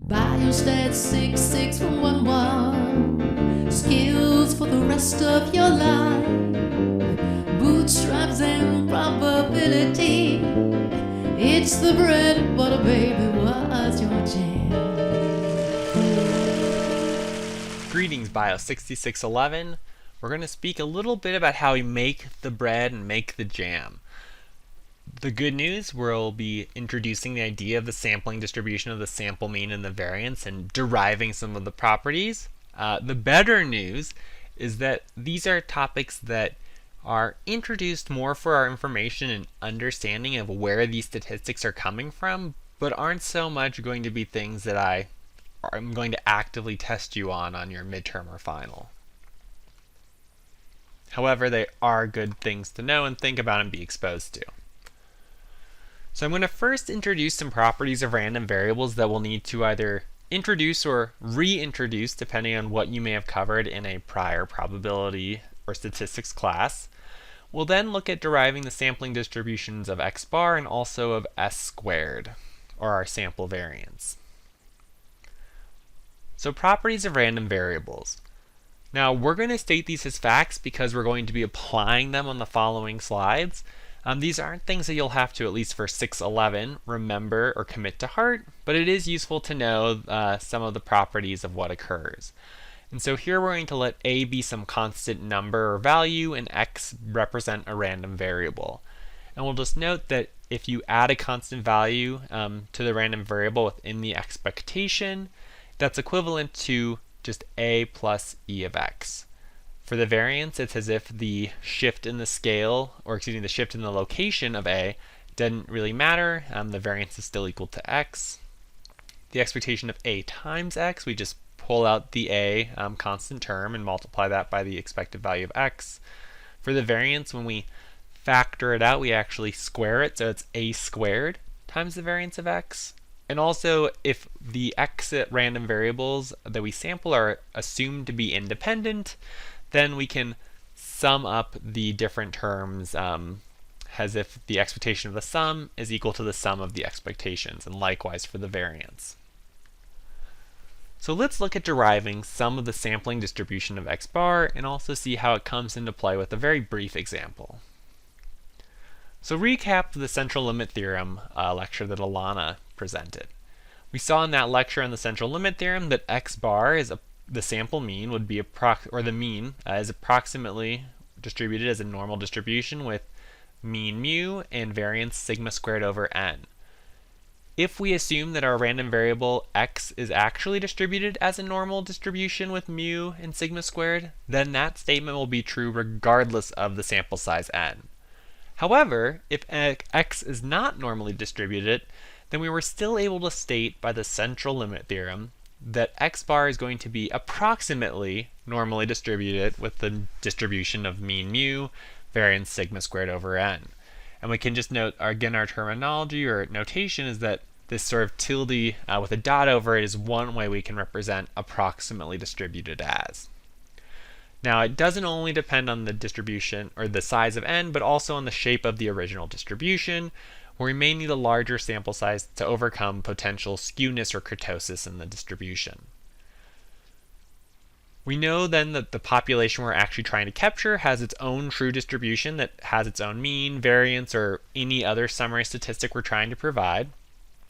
Biostat 6611, skills for the rest of your life, bootstraps and probability. It's the bread and butter, baby, what's your jam? Greetings, Bio 6611. We're going to speak a little bit about how we make the bread and make the jam. The good news, we'll be introducing the idea of the sampling distribution of the sample mean and the variance and deriving some of the properties. The better news is that these are topics that are introduced more for our information and understanding of where these statistics are coming from, but aren't so much going to be things that I'm going to actively test you on your midterm or final. However, they are good things to know and think about and be exposed to. So I'm going to first introduce some properties of random variables that we'll need to either introduce or reintroduce depending on what you may have covered in a prior probability or statistics class. We'll then look at deriving the sampling distributions of X-bar and also of S squared, or our sample variance. So properties of random variables. Now we're going to state these as facts because we're going to be applying them on the following slides. These aren't things that you'll have to, at least for 611, remember or commit to heart, but it is useful to know some of the properties of what occurs. And so here we're going to let a be some constant number or value and x represent a random variable. And we'll just note that if you add a constant value to the random variable within the expectation, that's equivalent to just a plus e of x. For the variance, it's as if the shift in the scale, or excuse me, the shift in the location of a didn't really matter. The variance is still equal to x. The expectation of a times x, we just pull out the a constant term and multiply that by the expected value of x. For the variance, when we factor it out, we actually square it, so it's a squared times the variance of x. And also, if the x random variables that we sample are assumed to be independent, then we can sum up the different terms as if the expectation of the sum is equal to the sum of the expectations, and likewise for the variance. So let's look at deriving some of the sampling distribution of X-bar and also see how it comes into play with a very brief example. So recap the central limit theorem lecture that Alana presented. We saw in that lecture on the central limit theorem that X-bar is the sample mean would be the mean is approximately distributed as a normal distribution with mean mu and variance sigma squared over n. If we assume that our random variable x is actually distributed as a normal distribution with mu and sigma squared, then that statement will be true regardless of the sample size n. However, if x is not normally distributed, then we were still able to state by the central limit theorem that X-bar is going to be approximately normally distributed with the distribution of mean mu, variance sigma squared over n. And we can just note, again, our terminology or notation is that this sort of tilde with a dot over it is one way we can represent approximately distributed as. Now, it doesn't only depend on the distribution or the size of n, but also on the shape of the original distribution, where we may need a larger sample size to overcome potential skewness or kurtosis in the distribution. We know then that the population we're actually trying to capture has its own true distribution that has its own mean, variance, or any other summary statistic we're trying to provide.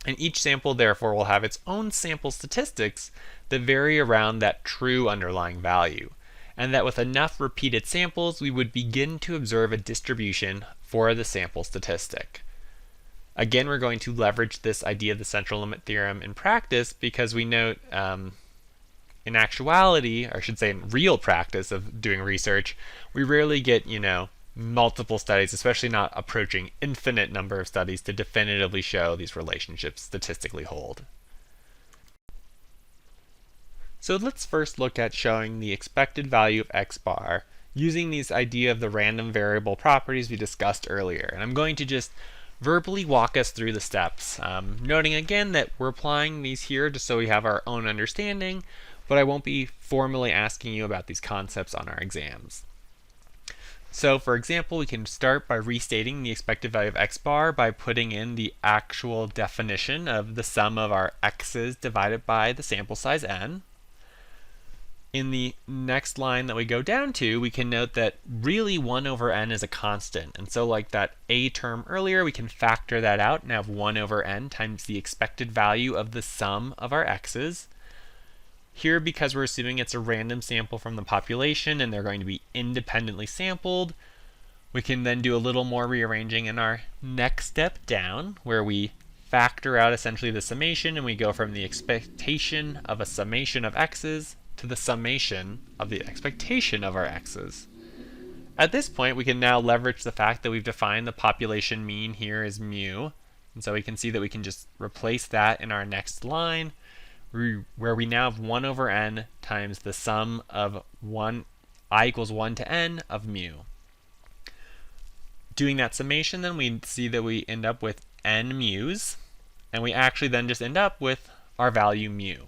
And each sample, therefore, will have its own sample statistics that vary around that true underlying value. And that with enough repeated samples, we would begin to observe a distribution for the sample statistic. Again, we're going to leverage this idea of the central limit theorem in practice because we note in actuality, or I should say in real practice of doing research, we rarely get, multiple studies, especially not approaching infinite number of studies to definitively show these relationships statistically hold. So let's first look at showing the expected value of X-bar using this idea of the random variable properties we discussed earlier. And I'm going to just verbally walk us through the steps, noting again that we're applying these here just so we have our own understanding, but I won't be formally asking you about these concepts on our exams. So for example, we can start by restating the expected value of x bar by putting in the actual definition of the sum of our x's divided by the sample size n. In the next line that we go down to, we can note that really 1 over n is a constant. And so like that a term earlier, we can factor that out and have 1 over n times the expected value of the sum of our x's. Here, because we're assuming it's a random sample from the population and they're going to be independently sampled, we can then do a little more rearranging in our next step down, where we factor out essentially the summation and we go from the expectation of a summation of x's to the summation of the expectation of our x's. At this point, we can now leverage the fact that we've defined the population mean here as mu, and so we can see that we can just replace that in our next line, where we now have 1 over n times the sum of I equals 1 to n of mu. Doing that summation, then we see that we end up with n mu's, and we actually then just end up with our value mu.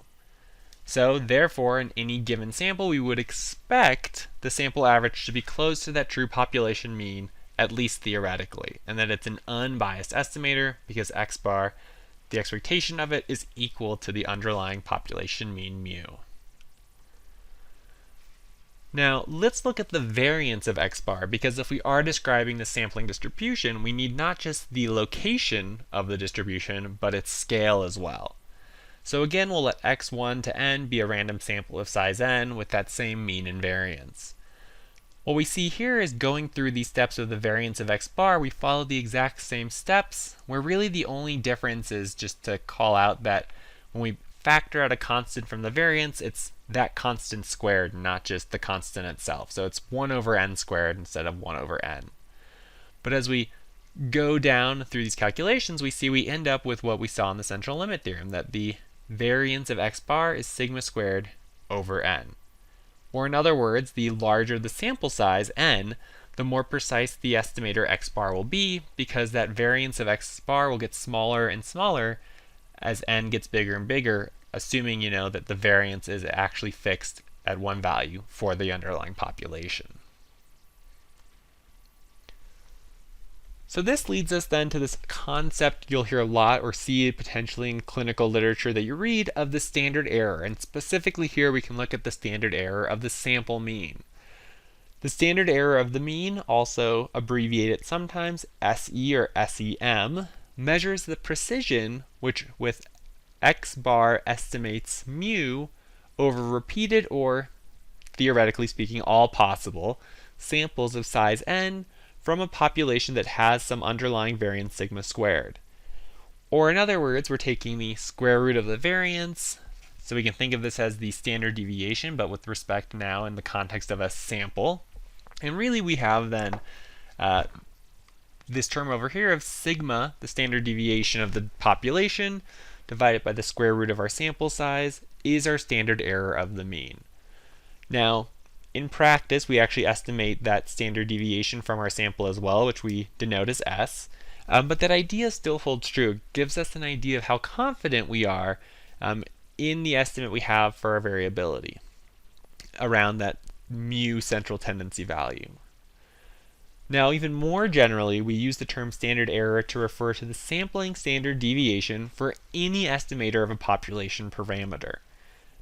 So therefore, in any given sample, we would expect the sample average to be close to that true population mean, at least theoretically, and that it's an unbiased estimator because x bar, the expectation of it, is equal to the underlying population mean mu. Now let's look at the variance of x bar, because if we are describing the sampling distribution, we need not just the location of the distribution, but its scale as well. So again, we'll let x1 to n be a random sample of size n with that same mean and variance. What we see here is going through these steps of the variance of x bar, we follow the exact same steps, where really the only difference is just to call out that when we factor out a constant from the variance, it's that constant squared, not just the constant itself. So it's 1 over n squared instead of 1 over n. But as we go down through these calculations, we see we end up with what we saw in the central limit theorem, that the variance of x bar is sigma squared over n. Or in other words, the larger the sample size, n, the more precise the estimator x bar will be, because that variance of x bar will get smaller and smaller as n gets bigger and bigger, assuming that the variance is actually fixed at one value for the underlying population. So this leads us then to this concept you'll hear a lot or see potentially in clinical literature that you read of the standard error. And specifically here we can look at the standard error of the sample mean. The standard error of the mean, also abbreviated sometimes SE or SEM, measures the precision which with x bar estimates mu over repeated or, theoretically speaking, all possible samples of size n from a population that has some underlying variance sigma squared. Or in other words, we're taking the square root of the variance, so we can think of this as the standard deviation, but with respect now in the context of a sample. And really we have then this term over here of sigma, the standard deviation of the population, divided by the square root of our sample size, is our standard error of the mean. Now, in practice, we actually estimate that standard deviation from our sample as well, which we denote as S. But that idea still holds true. It gives us an idea of how confident we are in the estimate we have for our variability around that mu central tendency value. Now, even more generally, we use the term standard error to refer to the sampling standard deviation for any estimator of a population parameter.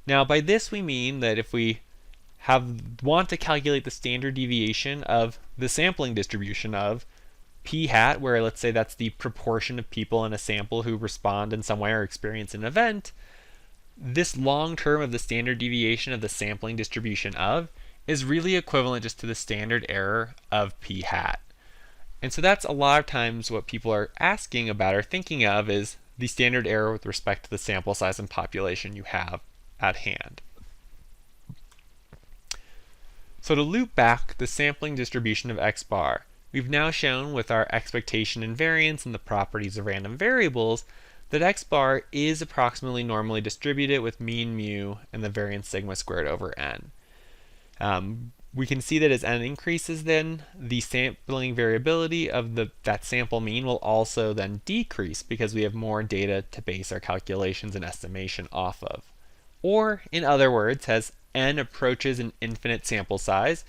Now, by this we mean that if we want to calculate the standard deviation of the sampling distribution of p hat, where let's say that's the proportion of people in a sample who respond in some way or experience an event, this long term of the standard deviation of the sampling distribution of is really equivalent just to the standard error of p hat. And so that's a lot of times what people are asking about or thinking of is the standard error with respect to the sample size and population you have at hand. So to loop back the sampling distribution of x bar, we've now shown with our expectation and variance and the properties of random variables that x bar is approximately normally distributed with mean mu and the variance sigma squared over n. We can see that as n increases, then the sampling variability of that sample mean will also then decrease because we have more data to base our calculations and estimation off of. Or in other words, as n approaches an infinite sample size,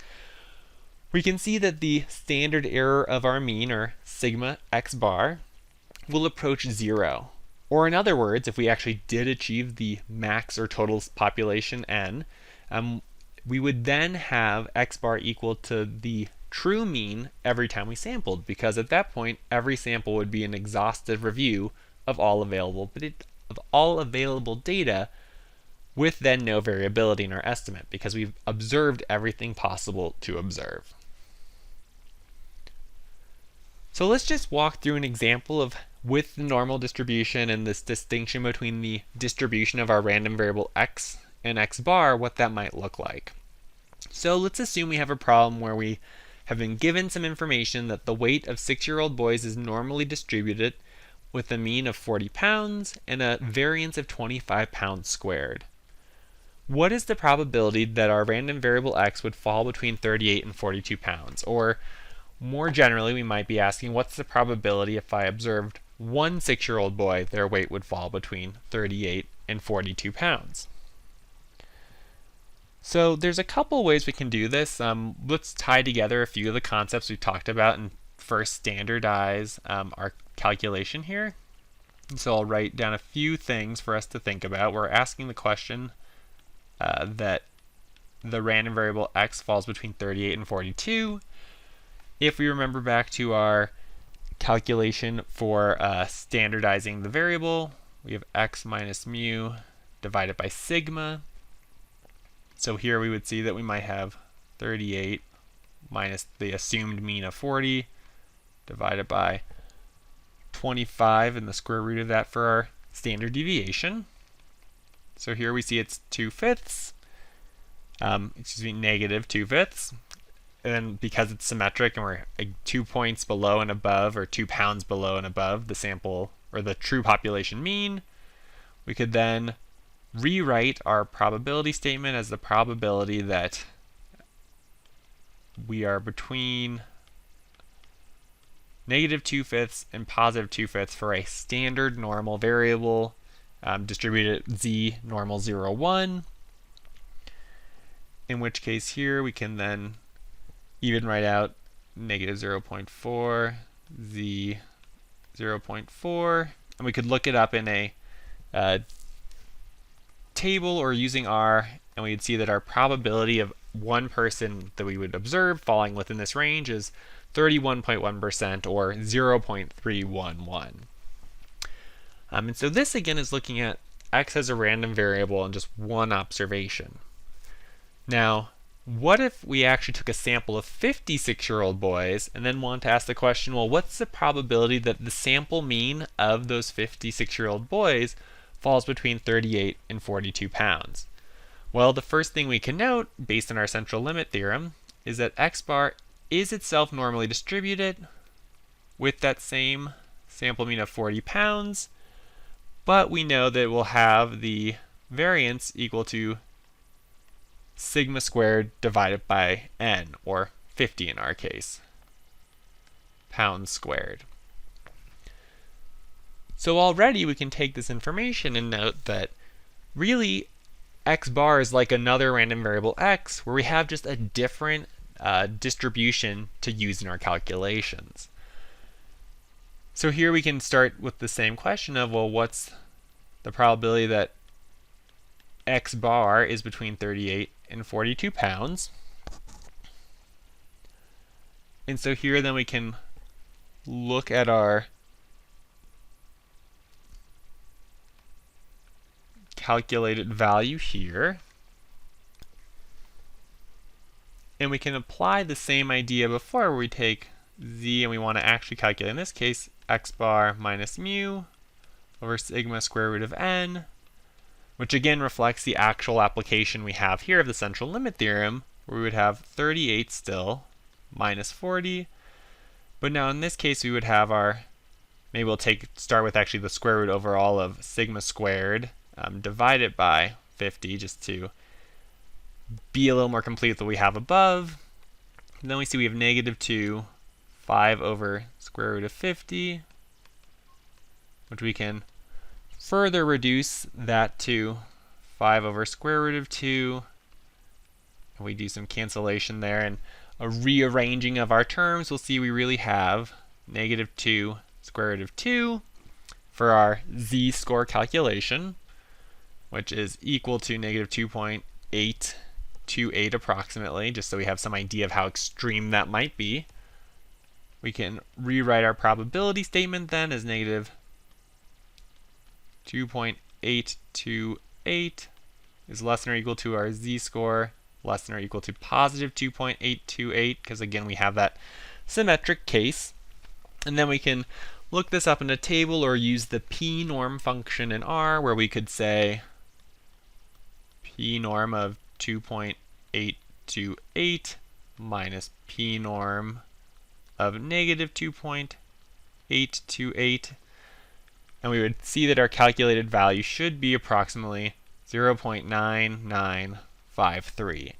we can see that the standard error of our mean, or sigma x bar, will approach 0. Or in other words, if we actually did achieve the max or total population n, we would then have x bar equal to the true mean every time we sampled, because at that point every sample would be an exhaustive review of all available data, with then no variability in our estimate, because we've observed everything possible to observe. So let's just walk through an example of, with the normal distribution and this distinction between the distribution of our random variable x and x bar, what that might look like. So let's assume we have a problem where we have been given some information that the weight of 6-year-old boys is normally distributed with a mean of 40 pounds and a variance of 25 pounds squared. What is the probability that our random variable x would fall between 38 and 42 pounds? Or more generally, we might be asking, what's the probability if I observed one 6-year-old boy, their weight would fall between 38 and 42 pounds? So there's a couple ways we can do this. Let's tie together a few of the concepts we talked about and first standardize our calculation here. So I'll write down a few things for us to think about. We're asking the question that the random variable x falls between 38 and 42. If we remember back to our calculation for standardizing the variable, we have x minus mu divided by sigma. So here we would see that we might have 38 minus the assumed mean of 40 divided by 25 and the square root of that for our standard deviation. So here we see it's 2/5, negative 2/5. And then because it's symmetric and we're 2 points below and above, or 2 pounds below and above the sample or the true population mean, we could then rewrite our probability statement as the probability that we are between negative 2/5 and positive 2/5 for a standard normal variable distributed at z normal 0, 1. In which case here we can then even write out negative 0.4, z 0.4, and we could look it up in a table or using R, and we'd see that our probability of one person that we would observe falling within this range is 31.1%, or 0.311. And so this again is looking at x as a random variable and just one observation. Now, what if we actually took a sample of 56-year-old boys and then want to ask the question, well, what's the probability that the sample mean of those 56-year-old boys falls between 38 and 42 pounds? Well, the first thing we can note, based on our central limit theorem, is that x bar is itself normally distributed with that same sample mean of 40 pounds, but we know that we'll have the variance equal to sigma squared divided by n, or 50 in our case, pounds squared. So already we can take this information and note that really x bar is like another random variable x, where we have just a different distribution to use in our calculations. So here we can start with the same question of, well, what's the probability that x bar is between 38 and 42 pounds? And so here then we can look at our calculated value here, and we can apply the same idea before, where we take z and we want to actually calculate, in this case, x bar minus mu over sigma square root of n, which again reflects the actual application we have here of the central limit theorem, where we would have 38 still minus 40. But now in this case we would have our, maybe we'll start with actually the square root overall of sigma squared divided by 50, just to be a little more complete with what we have above. And then we see we have negative 2, 5 over square root of 50, which we can further reduce that to 5 over square root of 2. And we do some cancellation there, and a rearranging of our terms, we'll see we really have -2 square root of 2 for our z-score calculation, which is equal to -2.828 approximately, just so we have some idea of how extreme that might be. We can rewrite our probability statement then as -2.828 is less than or equal to our z-score less than or equal to positive 2.828, because again we have that symmetric case. And then we can look this up in a table or use the p-norm function in R, where we could say p-norm of 2.828 minus p-norm of -2.828, and we would see that our calculated value should be approximately 0.9953.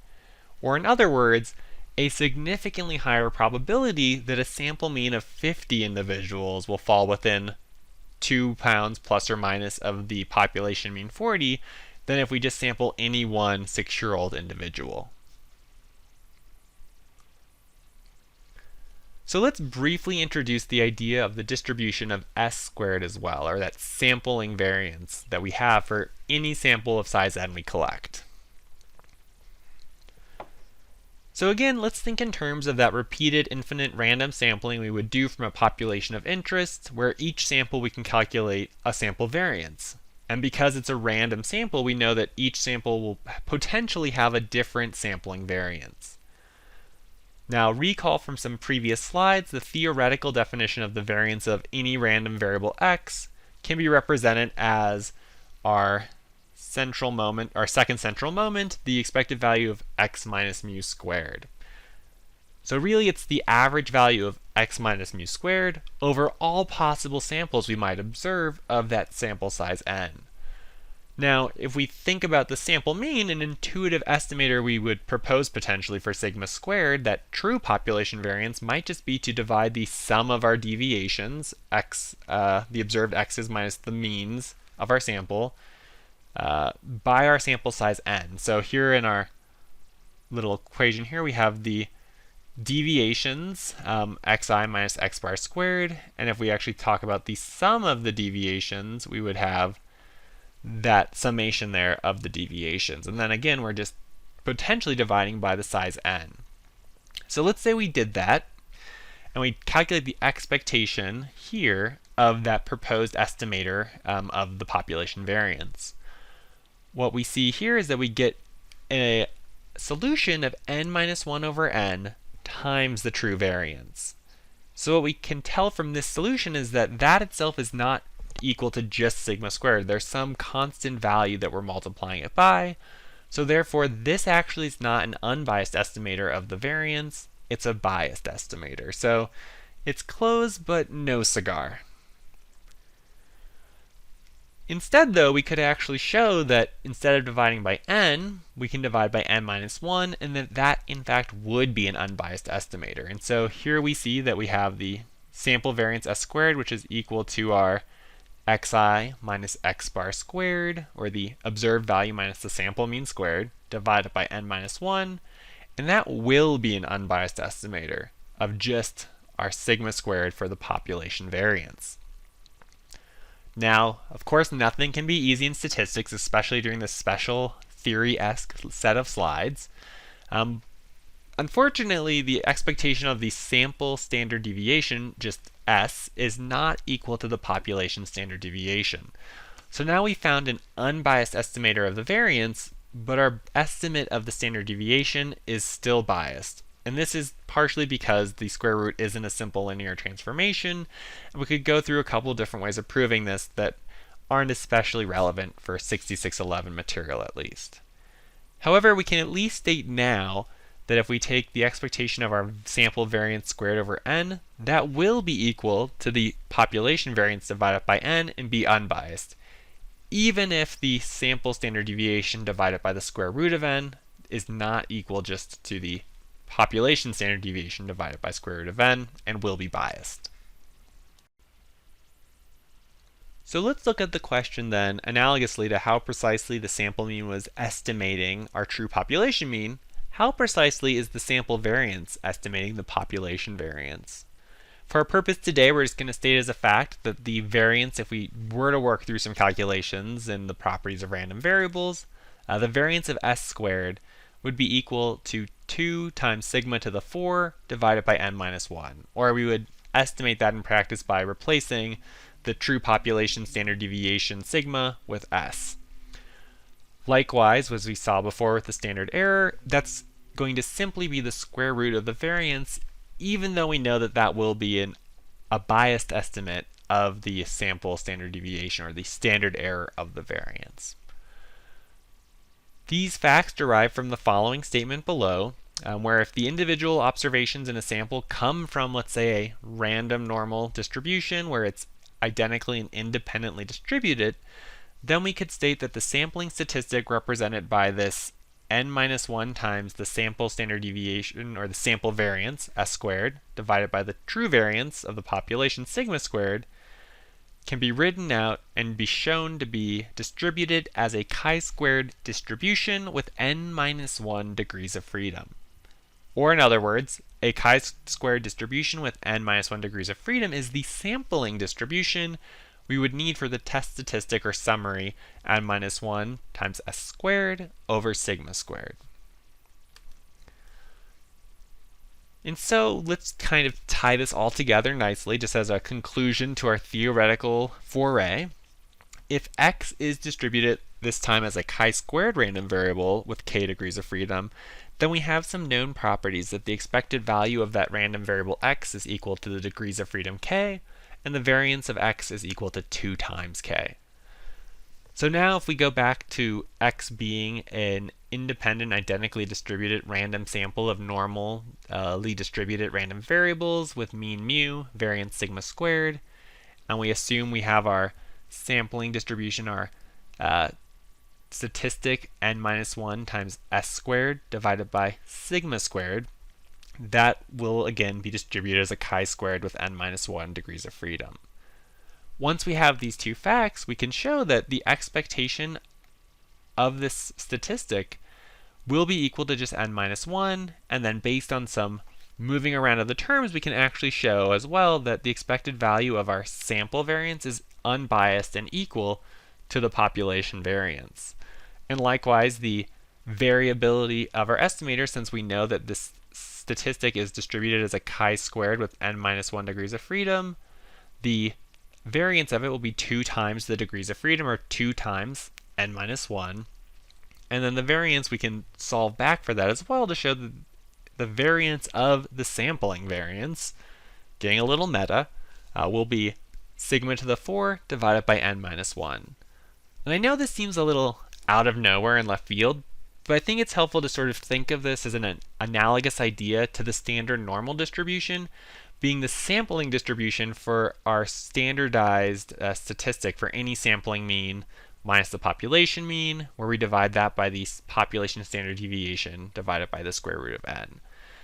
Or in other words, a significantly higher probability that a sample mean of 50 individuals will fall within 2 pounds plus or minus of the population mean 40 than if we just sample any one 6-year-old individual. So let's briefly introduce the idea of the distribution of S squared as well, or that sampling variance that we have for any sample of size n we collect. So again, let's think in terms of that repeated infinite random sampling we would do from a population of interest, where each sample we can calculate a sample variance. And because it's a random sample, we know that each sample will potentially have a different sampling variance. Now, recall from some previous slides, the theoretical definition of the variance of any random variable x can be represented as our central moment, our second central moment, the expected value of x minus mu squared. So really it's the average value of x minus mu squared over all possible samples we might observe of that sample size n. Now, if we think about the sample mean, an intuitive estimator we would propose potentially for sigma squared, that true population variance might just be to divide the sum of our deviations, x, the observed x's minus the means of our sample, by our sample size n. So here in our little equation here, we have the deviations, xi minus x bar squared, and if we actually talk about the sum of the deviations, we would have that summation there of the deviations. And then again, we're just potentially dividing by the size n. So let's say we did that, and we calculate the expectation here of that proposed estimator of the population variance. What we see here is that we get a solution of n minus 1 over n times the true variance. So what we can tell from this solution is that that itself is not equal to just sigma squared. There's some constant value that we're multiplying it by. So therefore, this actually is not an unbiased estimator of the variance. It's a biased estimator. So it's close, but no cigar. Instead, though, we could actually show that instead of dividing by n, we can divide by n minus 1, and that in fact would be an unbiased estimator. And so here we see that we have the sample variance s squared, which is equal to our xi minus x bar squared, or the observed value minus the sample mean squared, divided by n minus 1, and that will be an unbiased estimator of just our sigma squared for the population variance. Now, of course, nothing can be easy in statistics, especially during this special theory-esque set of slides. Unfortunately, the expectation of the sample standard deviation, just S, is not equal to the population standard deviation. So now we found an unbiased estimator of the variance, but our estimate of the standard deviation is still biased. And this is partially because the square root isn't a simple linear transformation. And we could go through a couple different ways of proving this that aren't especially relevant for 6611 material at least. However, we can at least state now that if we take the expectation of our sample variance squared over n, that will be equal to the population variance divided by n and be unbiased, even if the sample standard deviation divided by the square root of n is not equal just to the population standard deviation divided by square root of n and will be biased. So let's look at the question then analogously to how precisely the sample mean was estimating our true population mean how precisely is the sample variance estimating the population variance? For our purpose today, we're just going to state as a fact that the variance, if we were to work through some calculations in the properties of random variables, the variance of s squared would be equal to 2 times sigma to the 4 divided by n minus 1. Or we would estimate that in practice by replacing the true population standard deviation sigma with s. Likewise, as we saw before with the standard error, that's going to simply be the square root of the variance, even though we know that that will be a biased estimate of the sample standard deviation or the standard error of the variance. These facts derive from the following statement below, where if the individual observations in a sample come from, let's say, a random normal distribution where it's identically and independently distributed, then we could state that the sampling statistic represented by this n minus 1 times the sample standard deviation, or the sample variance, s squared, divided by the true variance of the population, sigma squared, can be written out and be shown to be distributed as a chi-squared distribution with n minus 1 degrees of freedom. Or in other words, a chi-squared distribution with n minus 1 degrees of freedom is the sampling distribution we would need for the test statistic or summary n minus 1 times s squared over sigma squared. And so let's kind of tie this all together nicely just as a conclusion to our theoretical foray. If x is distributed this time as a chi-squared random variable with k degrees of freedom, then we have some known properties that the expected value of that random variable x is equal to the degrees of freedom k, and the variance of x is equal to 2 times k. So now if we go back to x being an independent, identically distributed random sample of normally distributed random variables with mean mu, variance sigma squared, and we assume we have our sampling distribution, our statistic n minus 1 times s squared divided by sigma squared, that will again be distributed as a chi-squared with n minus 1 degrees of freedom. Once we have these two facts, we can show that the expectation of this statistic will be equal to just n minus 1, and then based on some moving around of the terms, we can actually show as well that the expected value of our sample variance is unbiased and equal to the population variance. And likewise, the variability of our estimator, since we know that this statistic is distributed as a chi-squared with n minus 1 degrees of freedom, the variance of it will be 2 times the degrees of freedom, or 2 times n minus 1. And then the variance, we can solve back for that as well to show that the variance of the sampling variance, getting a little meta, will be sigma to the 4 divided by n minus 1. And I know this seems a little out of nowhere in left field, but I think it's helpful to sort of think of this as an analogous idea to the standard normal distribution, being the sampling distribution for our standardized statistic for any sampling mean minus the population mean, where we divide that by the population standard deviation divided by the square root of n.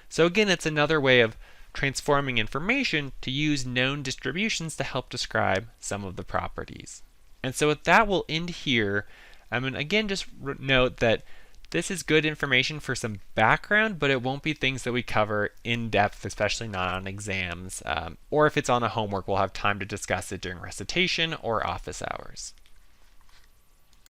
So again, it's another way of transforming information to use known distributions to help describe some of the properties. And so with that, we'll end here. Again, just note that this is good information for some background, but it won't be things that we cover in depth, especially not on exams. Or if it's on a homework, we'll have time to discuss it during recitation or office hours.